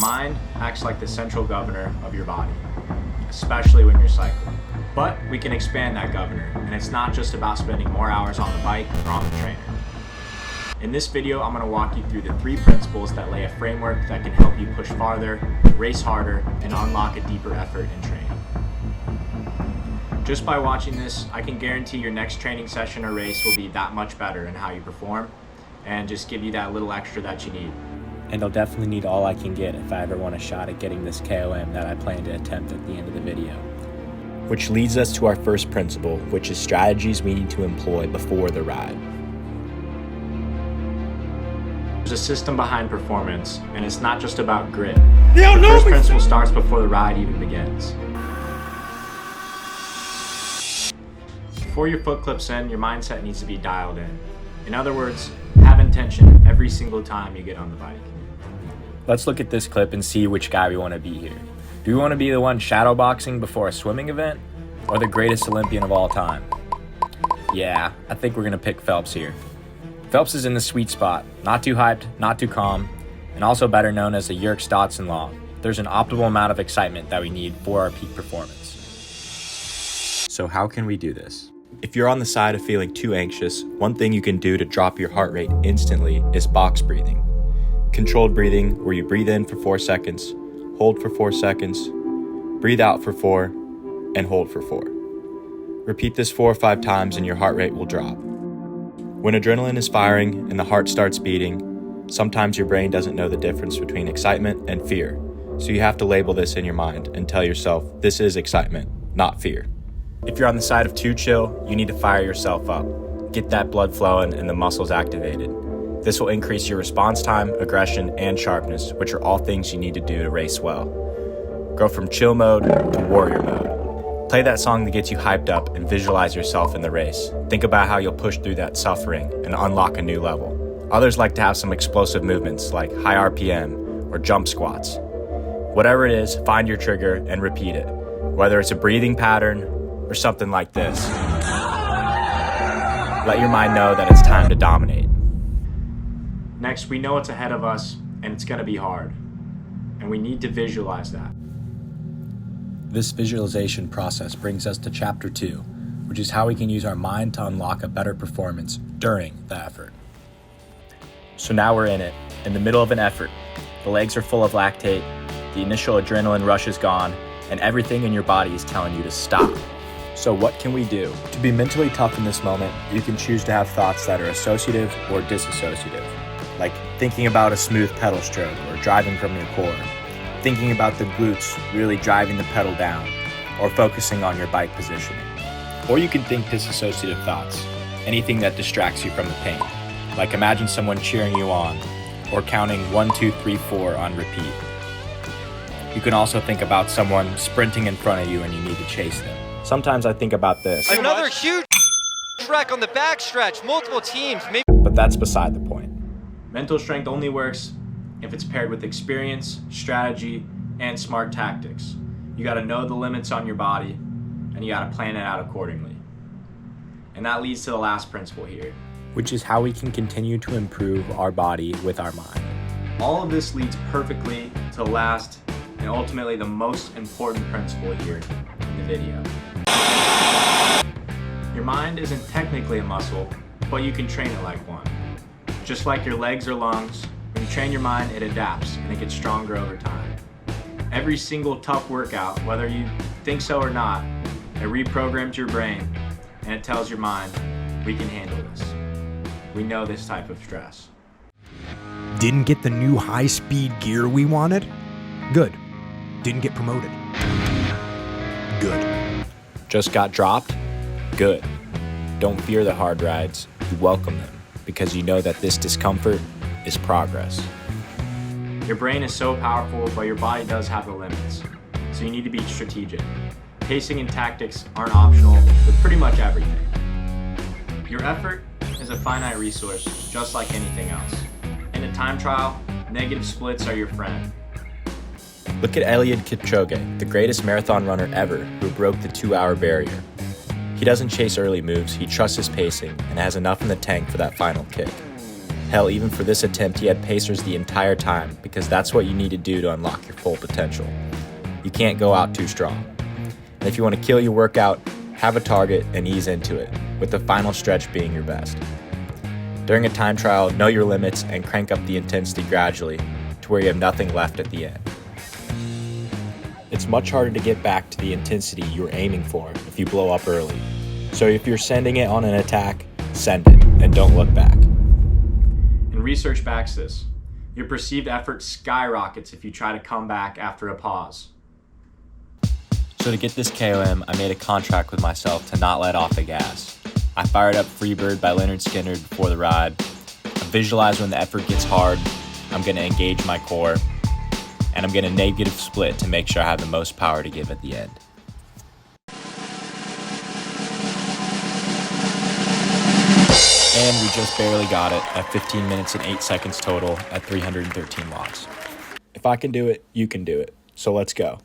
mind acts like the central governor of your body, especially when you're cycling. But we can expand that governor, and it's not just about spending more hours on the bike or on the trainer. In this video, I'm going to walk you through the 3 principles that lay a framework that can help you push farther, race harder, and unlock a deeper effort in training. Just by watching this, I can guarantee your next training session or race will be that much better in how you perform, and just give you that little extra that you need. And I'll definitely need all I can get if I ever want a shot at getting this KOM that I plan to attempt at the end of the video. Which leads us to our first principle, which is strategies we need to employ before the ride. There's a system behind performance, and it's not just about grit. The first principle starts before the ride even begins. Before your foot clips in, your mindset needs to be dialed in. In other words, have intention every single time you get on the bike. Let's look at this clip and see which guy we want to be here. Do we want to be the one shadowboxing before a swimming event, or the greatest Olympian of all time? Yeah, I think we're going to pick Phelps here. Phelps is in the sweet spot, not too hyped, not too calm, and also better known as the Yerkes-Dodson law. There's an optimal amount of excitement that we need for our peak performance. So how can we do this? If you're on the side of feeling too anxious, one thing you can do to drop your heart rate instantly is box breathing. Controlled breathing, where you breathe in for 4 seconds, hold for 4 seconds, breathe out for 4, and hold for 4. Repeat this 4 or 5 times and your heart rate will drop. When adrenaline is firing and the heart starts beating, sometimes your brain doesn't know the difference between excitement and fear. So you have to label this in your mind and tell yourself, this is excitement, not fear. If you're on the side of too chill, you need to fire yourself up. Get that blood flowing and the muscles activated. This will increase your response time, aggression, and sharpness, which are all things you need to do to race well. Go from chill mode to warrior mode. Play that song that gets you hyped up and visualize yourself in the race. Think about how you'll push through that suffering and unlock a new level. Others like to have some explosive movements like high RPM or jump squats. Whatever it is, find your trigger and repeat it. Whether it's a breathing pattern or something like this. Let your mind know that it's time to dominate. Next, we know what's ahead of us, and it's going to be hard. And we need to visualize that. This visualization process brings us to chapter 2, which is how we can use our mind to unlock a better performance during the effort. So now we're in it, in the middle of an effort. The legs are full of lactate, the initial adrenaline rush is gone, and everything in your body is telling you to stop. So what can we do? To be mentally tough in this moment, you can choose to have thoughts that are associative or disassociative, like thinking about a smooth pedal stroke or driving from your core, thinking about the glutes really driving the pedal down, or focusing on your bike positioning. Or you can think disassociative thoughts, anything that distracts you from the pain, like imagine someone cheering you on, or counting 1, 2, 3, 4 on repeat. You can also think about someone sprinting in front of you and you need to chase them. Sometimes I think about this. Another huge wreck on the backstretch, multiple teams, maybe. But that's beside the point. Mental strength only works if it's paired with experience, strategy, and smart tactics. You got to know the limits on your body, and you got to plan it out accordingly. And that leads to the last principle here, which is how we can continue to improve our body with our mind. All of this leads perfectly to the last and ultimately the most important principle here in the video. Your mind isn't technically a muscle, but you can train it like one. Just like your legs or lungs, when you train your mind, it adapts and it gets stronger over time. Every single tough workout, whether you think so or not, it reprograms your brain and it tells your mind, we can handle this. We know this type of stress. Didn't get the new high-speed gear we wanted? Good. Didn't get promoted? Good. Just got dropped? Good. Don't fear the hard rides, you welcome them, because you know that this discomfort is progress. Your brain is so powerful, but your body does have the limits, so you need to be strategic. Pacing and tactics aren't optional with pretty much everything. Your effort is a finite resource, just like anything else. In a time trial, negative splits are your friend. Look at Eliud Kipchoge, the greatest marathon runner ever who broke the 2-hour barrier. He doesn't chase early moves, he trusts his pacing and has enough in the tank for that final kick. Hell, even for this attempt, he had pacers the entire time because that's what you need to do to unlock your full potential. You can't go out too strong. And if you want to kill your workout, have a target and ease into it, with the final stretch being your best. During a time trial, know your limits and crank up the intensity gradually to where you have nothing left at the end. It's much harder to get back to the intensity you were aiming for if you blow up early. So if you're sending it on an attack, send it and don't look back. And research backs this. Your perceived effort skyrockets if you try to come back after a pause. So to get this KOM, I made a contract with myself to not let off the gas. I fired up Freebird by Leonard Skinner before the ride. I visualize when the effort gets hard, I'm going to engage my core, and I'm going to negative split to make sure I have the most power to give at the end. And we just barely got it at 15 minutes and 8 seconds total at 313 watts. If I can do it, you can do it. So let's go.